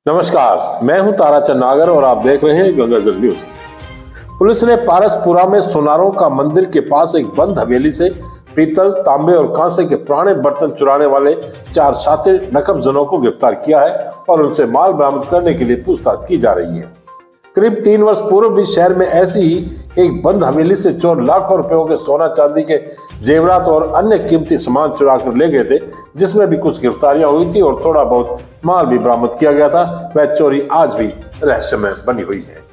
नमस्कार, मैं हूं ताराचंद नागर और आप देख रहे हैं गंगाजल न्यूज। पुलिस ने पारसपुरा में सोनारों का मंदिर के पास एक बंद हवेली से पीतल, तांबे और कांसे के पुराने बर्तन चुराने वाले 4 शातिर नकबजनों को गिरफ्तार किया है और उनसे माल बरामद करने के लिए पूछताछ की जा रही है। करीब 3 वर्ष पूर्व भी शहर में ऐसी ही एक बंद हवेली से चोर लाखों रुपयों के सोना चांदी के जेवरात और अन्य कीमती सामान चुरा कर ले गए थे, जिसमें भी कुछ गिरफ्तारियां हुई थी और थोड़ा बहुत माल भी बरामद किया गया था। वह चोरी आज भी रहस्यमय बनी हुई है।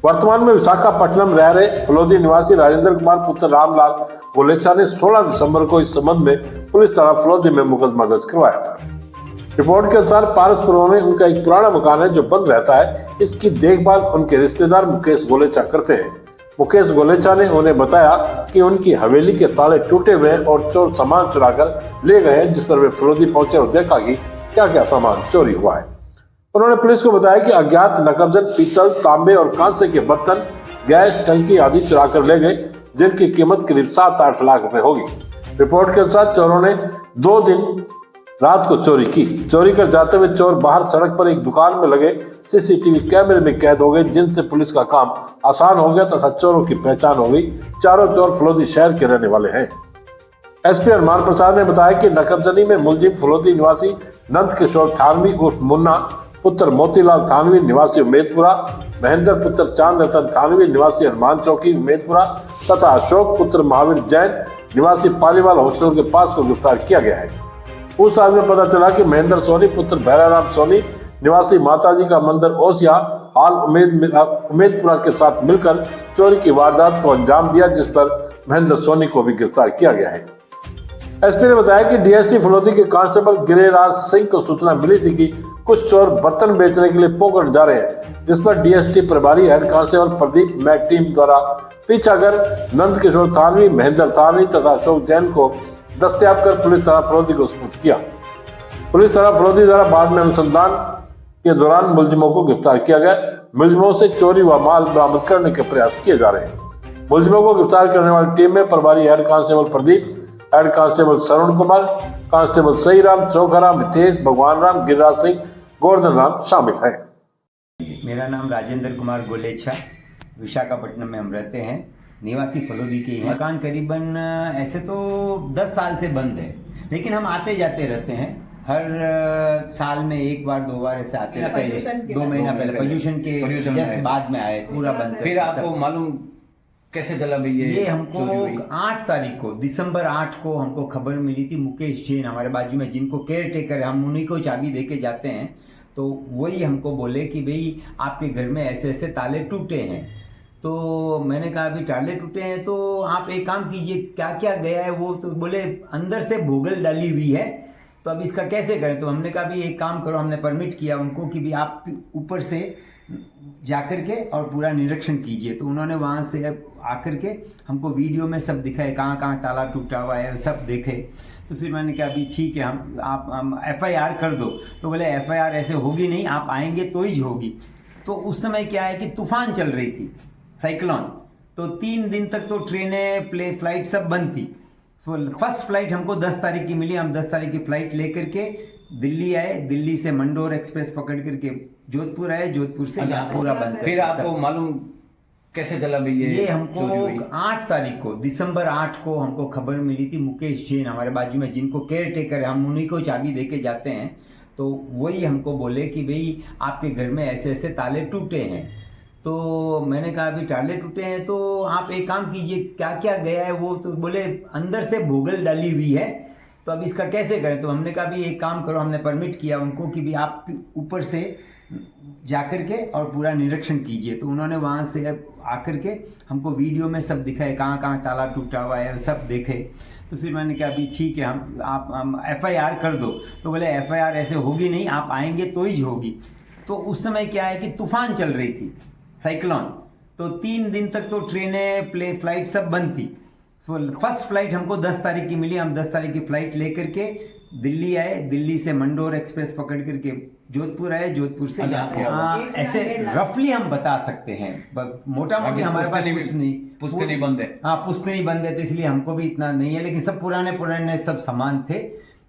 वर्तमान में विशाखापट्टनम रह रहे फलोदी निवासी राजेंद्र कुमार पुत्र रामलाल गोलेचा ने 16 दिसंबर को इस संबंध में पुलिस थाना फलोदी में मुकदमा दर्ज करवाया था। रिपोर्ट के अनुसार पारसपुरा में उनका एक पुराना मकान है जो बंद रहता है। इसकी देखभाल उनके रिश्तेदार मुकेश गोलेचा करते हैं। मुकेश गोलेचा ने उन्हें बताया कि उनकी हवेली के ताले टूटे हुए हैं और चोर सामान चुराकर ले गए हैं, जिस पर वे फलोदी पहुंचे और देखा कि क्या क्या सामान चोरी हुआ है। उन्होंने पुलिस को बताया कि अज्ञात नकबजन पीतल, तांबे और कांसे के बर्तन, गैस टंकी आदि चुरा कर ले गए, जिनकी कीमत करीब 7-8 लाख रुपए होगी। रिपोर्ट के अनुसार चोरों ने 2 दिन रात को चोरी की। चोरी कर जाते हुए चोर बाहर सड़क पर एक दुकान में लगे सीसीटीवी कैमरे में कैद हो गए, जिनसे पुलिस का काम आसान हो गया तथा चोरों की पहचान हो गई। चारों चोर फलोदी शहर के रहने वाले हैं। एसपी हनुमान प्रसाद ने बताया कि नकबजनी में मुलजिम फलोदी निवासी नंद किशोर थानवी उर्फ मुन्ना पुत्र मोतीलाल थानवी निवासी उम्मेदपुरा, महेंद्र पुत्र चांद रतन थानवी निवासी हनुमान चौकी उम्मेदपुरा तथा अशोक पुत्र महावीर जैन निवासी पालीवाल हॉस्टल के पास को गिरफ्तार किया गया है। पूछताछ में पता चला कि महेंद्र सोनी पुत्र भैराराम सोनी निवासी माताजी का मंदिर ओसिया हाल उम्मेदपुरा के साथ मिलकर चोरी की वारदात को अंजाम दिया, जिस पर महेंद्र सोनी को भी गिरफ्तार किया गया है। एसपी ने बताया कि डीएसपी फलोदी के कांस्टेबल गिरिराज सिंह को सूचना मिली थी कि कुछ चोर बर्तन बेचने के लिए पोखरण जा रहे हैं, जिस पर डीएसपी प्रभारी हेड कांस्टेबल प्रदीप मैक टीम द्वारा पीछा कर नंद किशोर थानवी, महेंद्र थानवी तथा अशोक जैन को दस्तयाब कर पुलिस थाना फलोदी को सुपुर्द किया। पुलिस थाना फलोदी द्वारा बाद में अनुसंधान के दौरान मुलजिमों को गिरफ्तार किया गया। मुलजिमों से चोरी व माल बरामद करने के प्रयास किए जा रहे हैं। मुलजिमों को गिरफ्तार करने वाली टीम में प्रभारी head constable Pradeep, head constable Shravan Kumar, constable Sahiram, Chaukharam, Mitesh, Bhagwan Ram, Giriraj Singh, Govardhan Ram शामिल है। मेरा नाम राजेंद्र कुमार गोलेचा, विशाखापट्टनम में हम रहते हैं, निवासी फलोदी के हैं। मकान करीबन ऐसे तो 10 साल से बंद है, लेकिन हम आते जाते रहते हैं। हर साल में 1 बार 2 बार ऐसे आते हैं। पहले 2 महीना पहले पोल्यूशन के जस्ट बाद में आए, पूरा बंद। फिर आपको मालूम कैसे चला भाई ये हमको 8 तारीख को, दिसंबर 8 को हमको खबर मिली थी। मुकेश जैन हमारे बाजू में, जिनको केयर टेकर है, हम उन्हीं को चाबी दे के जाते हैं, तो वही हमको बोले कि भाई आपके घर में ऐसे ऐसे ताले टूटे हैं। तो मैंने कहा अभी ताले टूटे हैं तो आप एक काम कीजिए, क्या क्या गया है वो। तो बोले अंदर से भूगल डाली हुई है, तो अब इसका कैसे करें। तो हमने कहा भी एक काम करो, हमने परमिट किया उनको कि भी आप ऊपर से जाकर के और पूरा निरीक्षण कीजिए। तो उन्होंने वहाँ से आकर के हमको वीडियो में सब दिखाए, कहाँ कहाँ ताला टूटा हुआ है, सब देखे। तो फिर मैंने कहा अभी ठीक है, हम FIR कर दो। तो बोले FIR ऐसे होगी नहीं, आप आएंगे तो ही होगी। तो उस समय क्या है कि तूफान चल रही थी, साइक्लोन। तो 3 दिन तक तो ट्रेनें फ्लाइट सब बंद थी। फर्स्ट फ्लाइट हमको 10 तारीख की मिली। हम 10 तारीख की फ्लाइट लेकर के दिल्ली आए। दिल्ली से मंडोर एक्सप्रेस पकड़ करके जोधपुर आए। जोधपुर से यहाँ पूरा बंद। फिर आपको मालूम कैसे चला भाई ये हमको 8 तारीख को, दिसंबर 8 को हमको खबर मिली थी। मुकेश जैन हमारे बाजू में, जिनको केयर टेकर है, हम उन्हीं को चाबी दे के जाते हैं, तो वही हमको बोले कि भाई आपके घर में ऐसे ऐसे ताले टूटे हैं। तो मैंने कहा अभी ताले टूटे हैं तो आप एक काम कीजिए, क्या क्या गया है वो। तो बोले अंदर से भूगल डाली हुई है, तो अब इसका कैसे करें। तो हमने कहा भी एक काम करो, हमने परमिट किया उनको कि भी आप ऊपर से जाकर के और पूरा निरीक्षण कीजिए। तो उन्होंने वहाँ से आकर के हमको वीडियो में सब दिखाए, कहाँ कहाँ ताला टूटा हुआ है, सब देखे। तो फिर मैंने कहा अभी ठीक है, हम FIR कर दो। तो बोले FIR ऐसे होगी नहीं, आप आएंगे तो ही होगी। तो उस समय क्या है कि तूफान चल रही थी, साइक्लोन। तो 3 दिन तक तो ट्रेनें फ्लाइट सब बंद थी। फर्स्ट फ्लाइट हमको 10 तारीख की मिली। हम 10 तारीख की फ्लाइट लेकर के दिल्ली आए। दिल्ली से मंडोर एक्सप्रेस पकड़ करके जोधपुर आए। जोधपुर से ऐसे रफली हम बता सकते हैं, मोटा मोटी हमारे पास कुछ नहीं, पुश्तैनी बंद है। हाँ, पुश्तैनी बंद है, तो इसलिए हमको भी इतना नहीं है, लेकिन सब पुराने सब सामान थे।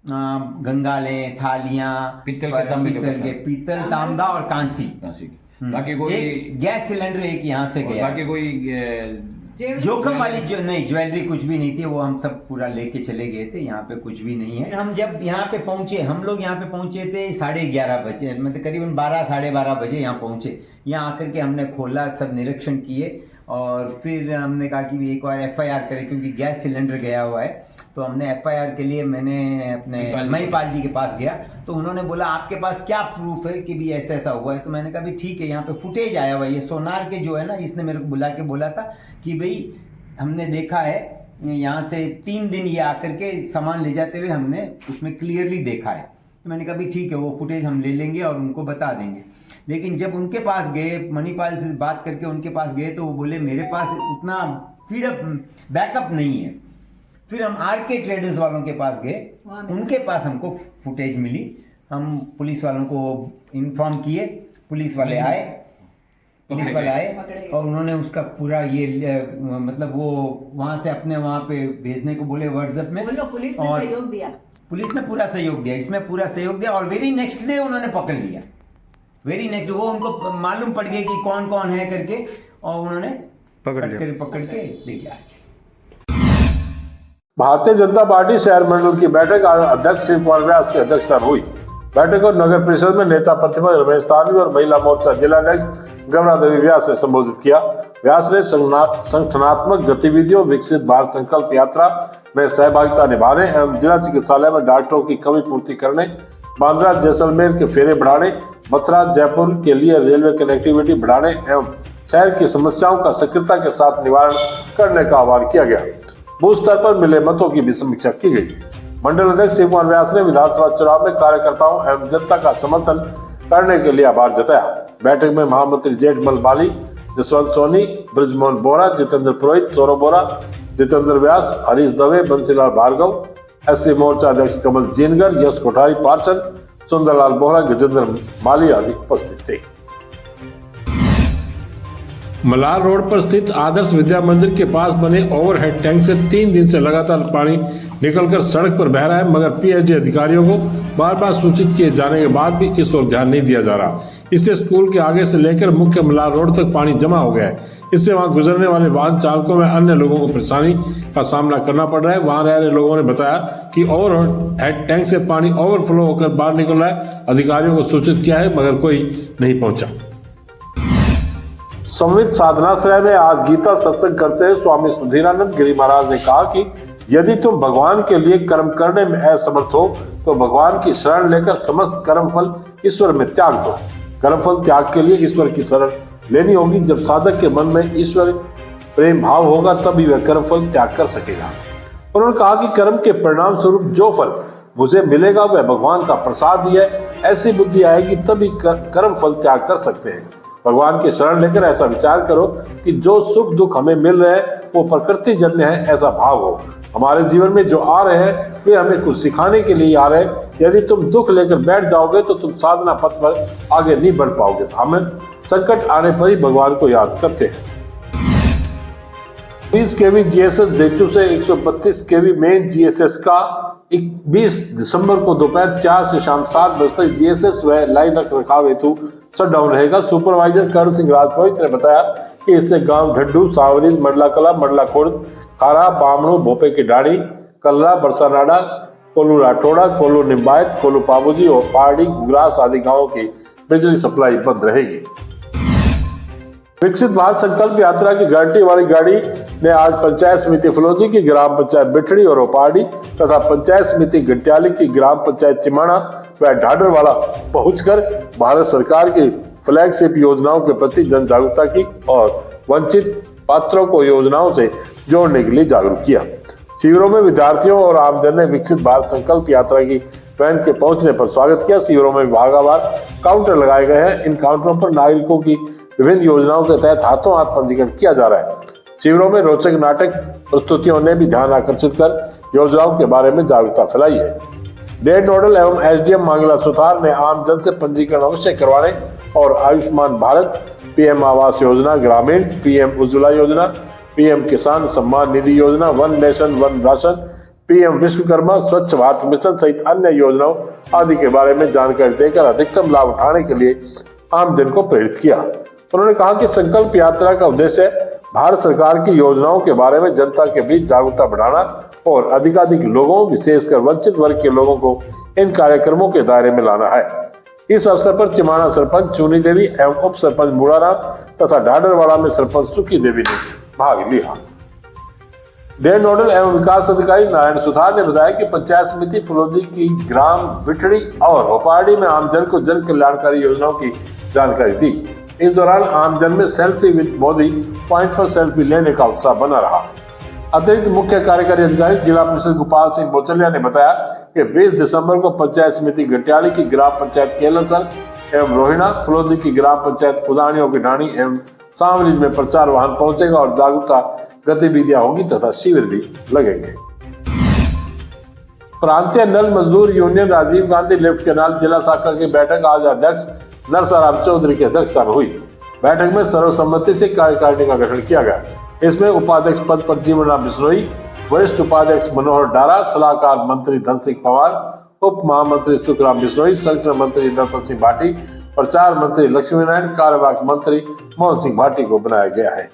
गंगालें, थालियां, पीतल के तांबे के बर्तन। पीतल, तांबा और कांसी। बाकी कोई एक गैस सिलेंडर एक यहाँ से और गया। बाकी कोई जोखम वाली जो नहीं, ज्वेलरी कुछ भी नहीं थी, वो हम सब पूरा लेके चले गए थे। यहाँ पे कुछ भी नहीं है। हम जब यहाँ पे पहुंचे, हम लोग यहाँ पे पहुंचे थे 11:30 बजे, मतलब करीबन 12 साढ़े 12 बजे यहाँ पहुंचे। यहाँ आकर के हमने खोला, सब निरीक्षण किए और फिर हमने कहा कि एक बार FIR करें, क्योंकि गैस सिलेंडर गया हुआ है। तो हमने FIR के लिए मैंने अपने महिपाल जी के पास गया, तो उन्होंने बोला आपके पास क्या प्रूफ है कि भी ऐसा ऐसा हुआ है। तो मैंने कहा भी ठीक है, यहाँ पे फुटेज आया हुआ है, ये सोनार के जो है ना, इसने मेरे को बुला के बोला था कि भाई हमने देखा है यहाँ से 3 दिन ये आकर के सामान ले जाते हुए हमने उसमें क्लियरली देखा है। तो मैंने कहा भी ठीक है, वो फुटेज हम ले लेंगे और उनको बता देंगे। लेकिन जब उनके पास गए, मणिपाल से बात करके उनके पास गए, तो वो बोले मेरे पास उतना बैकअप नहीं है। फिर हम RK ट्रेडर्स वालों के पास गए, उनके पास हमको फुटेज मिली। हम पुलिस वालों को इन्फॉर्म किए, पुलिस वाले आए और उन्होंने उसका पूरा ये मतलब वो वहां से अपने वहां पे भेजने को बोले व्हाट्सएप में। पुलिस ने सहयोग दिया, पुलिस ने पूरा सहयोग दिया, इसमें पूरा सहयोग दिया। और वेरी नेक्स्ट डे उन्होंने पकड़ लिया, वेरी नेक्स्ट वो उनको मालूम पड़ गया कि कौन कौन है करके, और उन्होंने पकड़ के ले गया। भारतीय जनता पार्टी शहर मंडल की बैठक आज अध्यक्ष शिव कुमार व्यास की अध्यक्षता में हुई। बैठक को नगर परिषद में नेता प्रतिपक्ष रमेश तानवी और महिला मोर्चा जिलाध्यक्ष गवरा देवी व्यास ने संबोधित किया। व्यास ने संगठनात्मक गतिविधियों, विकसित भारत संकल्प यात्रा में सहभागिता निभाने एवं जिला चिकित्सालय में डॉक्टरों की कमी पूर्ति करने, बांद्रा जैसलमेर के फेरे बढ़ाने, मथुरा जयपुर के लिए रेलवे कनेक्टिविटी बढ़ाने एवं शहर की समस्याओं का सक्रियता के साथ निवारण करने का आह्वान किया गया। बूथ स्तर पर मिले मतों की भी समीक्षा की गई। मंडल अध्यक्ष शिव कुमार व्यास ने विधानसभा चुनाव में कार्यकर्ताओं एवं जनता का समर्थन करने के लिए आभार जताया। बैठक में महामंत्री जेठमल बाली, जसवंत सोनी, ब्रजमोहन बोरा, जितेंद्र पुरोहित, सौरभ बोरा, जितेंद्र व्यास, हरीश दवे, बंसीलाल भार्गव, SC मोर्चा अध्यक्ष कमल जीनगर, यश कोठारी पार्षद, सुंदरलाल बोहरा, गजेंद्र माली आदि उपस्थित थे। मलार रोड पर स्थित आदर्श विद्या मंदिर के पास बने ओवरहेड टैंक से 3 दिन से लगातार पानी निकलकर सड़क पर बह रहा है, मगर PSG अधिकारियों को बार बार सूचित किए जाने के बाद भी इस ओर ध्यान नहीं दिया जा रहा। इससे स्कूल के आगे से लेकर मुख्य मलार रोड तक पानी जमा हो गया है। इससे वहां गुजरने वाले वाहन चालकों में अन्य लोगों को परेशानी का सामना करना पड़ रहा है। वहां रह रहे लोगों ने बताया कि ओवरहेड टैंक से पानी ओवरफ्लो होकर बाहर निकल रहा है। अधिकारियों को सूचित किया है, मगर कोई नहीं पहुंचा। संवित साधनाश्रय में आज गीता सत्संग करते हुए स्वामी सुधीरानंद गिरी महाराज ने कहा कि यदि तुम भगवान के लिए कर्म करने में असमर्थ हो तो भगवान की शरण लेकर समस्त कर्म फल ईश्वर में त्याग दो। कर्म फल त्याग के लिए ईश्वर की शरण लेनी होगी। जब साधक के मन में ईश्वर प्रेम भाव होगा तभी वह कर्म फल त्याग कर सकेगा। उन्होंने कहा कि कर्म के परिणाम स्वरूप जो फल मुझे मिलेगा वह भगवान का प्रसाद ही है। ऐसी बुद्धि आएगी तभी कर्म फल त्याग कर सकते हैं। भगवान की शरण लेकर ऐसा विचार करो कि जो सुख दुख हमें मिल रहे हैं वो प्रकृति जन्य है, ऐसा भाव हो। हमारे जीवन में जो आ रहे हैं वे हमें कुछ सिखाने के लिए आ रहे हैं। यदि तुम दुख लेकर बैठ जाओगे तो तुम साधना पथ पर आगे नहीं बढ़ पाओगे। हमें संकट आने पर ही भगवान को याद करते हैं। 20 kV GSS देचू से 132 kV मेन GSS का 20 दिसंबर को दोपहर 4 से शाम 7 बजे तक GSS व लाइन रख रखाव हेतु शटडाउन रहेगा। सुपरवाइजर कर्ण सिंह राजपुरोहित ने बताया कि इससे गांव ढड्डू, सावरीज, मंडला कला, मंडला खुर्द, खारा, बामणू, भोपे की डाणी, कलरा, बरसानाडा, कोलू राठौड़ा, कोलू निम्बायत, कोलू पाबूजी और पहाड़ी, गुगरास आदि गांवों की बिजली सप्लाई बंद रहेगी। विकसित भारत संकल्प यात्रा की गारंटी वाली गाड़ी ने आज पंचायत समिति फलोदी की, ग्राम पंचायत बिठड़ी और ओपाड़ी तथा पंचायत समिति घटियाली की, ग्राम पंचायत चिमाना व ढाडरवाला पहुंचकर भारत सरकार की फ्लैगशिप योजनाओं के प्रति जन जागरूकता की और वंचित पात्रों को योजनाओं से जोड़ने के लिए जागरूक किया। शिविरों में विद्यार्थियों और आमजन ने विकसित भारत संकल्प यात्रा की वैन के पहुंचने पर स्वागत किया। शिविरों में विभागवार काउंटर लगाए गए हैं। इन काउंटरों पर नागरिकों की विभिन्न योजनाओं के तहत हाथों हाथ पंजीकरण किया जा रहा है। शिविरों में रोचक नाटक प्रस्तुतियों ने भी ध्यान आकर्षित कर योजनाओं के बारे में जागरूकता फैलाई है। डेड नोडल एवं SDM मांगला सुथार ने आमजन से पंजीकरण अवश्य करवाने और आयुष्मान भारत, PM आवास योजना ग्रामीण, PM उज्ज्वला योजना, PM किसान सम्मान निधि योजना, one nation one ration, PM Vishwakarma, स्वच्छ भारत मिशन सहित अन्य योजनाओं आदि के बारे में जानकारी देकर अधिकतम लाभ उठाने के लिए आम जन को प्रेरित किया। उन्होंने कहा कि संकल्प यात्रा का उद्देश्य भारत सरकार की योजनाओं के बारे में जनता के बीच जागरूकता बढ़ाना और अधिकाधिक लोगों, विशेषकर वंचित वर्ग के लोगों को इन कार्यक्रमों के दायरे में लाना है। इस अवसर पर चिमाना सरपंच चूनी देवी एवं उप सरपंच मुड़ाराम तथा ढाडरवाड़ा में सरपंच सुखी देवी ने भाग लिया। डे नोडल एवं विकास अधिकारी नारायण सुथार ने बताया कि पंचायत समिति फुलौदी की ग्राम बिटड़ी और होपाड़ी में आमजन को जन कल्याणकारी योजनाओं की जानकारी दी। इस दौरान आमजन में सेल्फी विद मोदी पॉइंट पर सेल्फी लेने का उत्साह बना रहा। अतिरिक्त मुख्य कार्यकारी अधिकारी जिला परिषद गोपाल सिंह बोचलिया ने बताया कि 20 दिसंबर को पंचायत समिति गटियाली की ग्राम पंचायत केलनसर एवं रोहिणा, फुलौदी की ग्राम पंचायत उदानियों की ढाणी एवं सांवलीज में प्रचार वाहन पहुंचेगा और जागरूकता गतिविधियां होगी तथा शिविर भी लगेंगे। प्रांतीय नल मजदूर union Rajiv Gandhi lift canal जिला शाखा की बैठक आज अध्यक्ष नरसाराम चौधरी की अध्यक्षता में हुई। बैठक में सर्वसम्मति से कार्यकारिणी का गठन किया गया। इसमें उपाध्यक्ष पद पर जीवनराम बिश्नोई, वरिष्ठ उपाध्यक्ष मनोहर डारा, सलाहकार मंत्री धन सिंह पवार, उप महामंत्री सुखराम बिश्नोई, संगठन मंत्री नरपत सिंह भाटी, प्रचार मंत्री लक्ष्मी नारायण, कार्यवाहक मंत्री मोहन सिंह भाटी को बनाया गया है।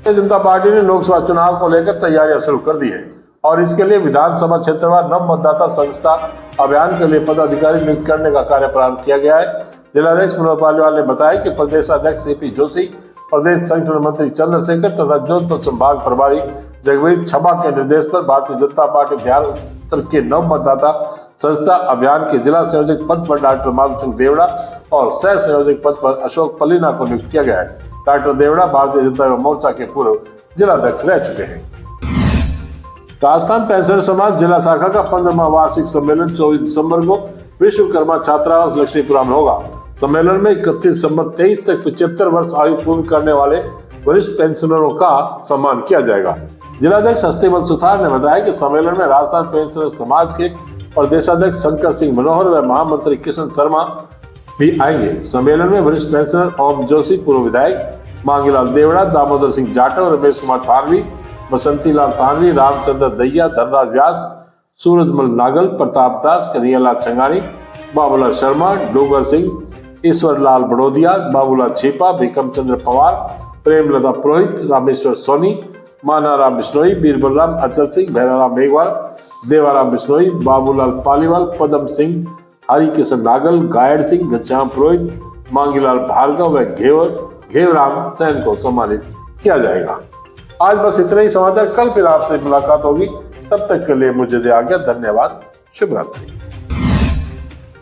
भारतीय जनता पार्टी ने लोकसभा चुनाव को लेकर तैयारियां शुरू कर दी है और इसके लिए विधानसभा क्षेत्रवार नव मतदाता संस्था अभियान के लिए पदाधिकारी नियुक्त करने का कार्य प्रारंभ किया गया है। जिलाध्यक्ष मनोहर पालीवाल ने बताया कि प्रदेश अध्यक्ष सीपी जोशी, प्रदेश संगठन मंत्री चंद्रशेखर तथा जोधपुर संभाग प्रभारी जगवीर छबा के निर्देश पर भारतीय जनता पार्टी बिहार उत्तर के नव मतदाता संस्था अभियान के जिला संयोजक पद पर डॉक्टर माधु सिंह देवड़ा और सह संयोजक पद पर अशोक पलीना को नियुक्त किया गया है। डॉक्टर देवड़ा भारतीय जनता युवा मोर्चा के पूर्व जिलाध्यक्ष रह चुके हैं। राजस्थान पेंशनर समाज जिला शाखा का 15वां वार्षिक सम्मेलन 24 दिसंबर को विश्वकर्मा छात्रावास लक्ष्मीपुरा में होगा। सम्मेलन में 31 दिसंबर 23 तक 75 वर्ष आयु पूर्ण करने वाले वरिष्ठ पेंशनरों का सम्मान किया जाएगा। जिलाध्यक्ष हस्तीमल सुथार ने बताया कि सम्मेलन में राजस्थान पेंशनर समाज के प्रदेशाध्यक्ष शंकर सिंह मनोहर व महामंत्री किशन शर्मा भी आएंगे। सम्मेलन में वरिष्ठ पेंशनर ओम जोशी, पूर्व विधायक मांगीलाल देवड़ा, दामोदर सिंह जाटव, रमेश कुमार थानवी, बसंती लाल थानवी, रामचंद्र दैया, धनराज व्यास, सूरजमल नागल, प्रताप दास, कन्हैयालाल चंगानी, बाबूलाल शर्मा, डोगर सिंह, ईश्वर लाल बड़ोदिया, बाबूलाल छिपा, भिकम चंद्र पवार, प्रेमलता पुरोहित, रामेश्वर सोनी, मानाराम बिश्नोई, बीरबलराम, अचल सिंह, भैराराम मेघवाल, देवाराम बिश्नोई, बाबूलाल पालीवाल, पदम सिंह, हरिकिशन नागल, गायड़ सिंह, घनश्याम पुरोहित, मांगीलाल भार्गव व घेवराम सैन को सम्मानित किया जाएगा। आज बस इतना ही समाचार। कल फिर आपसे मुलाकात होगी। तब तक के लिए मुझे दे आज्ञा। धन्यवाद। शुभ रात्रि।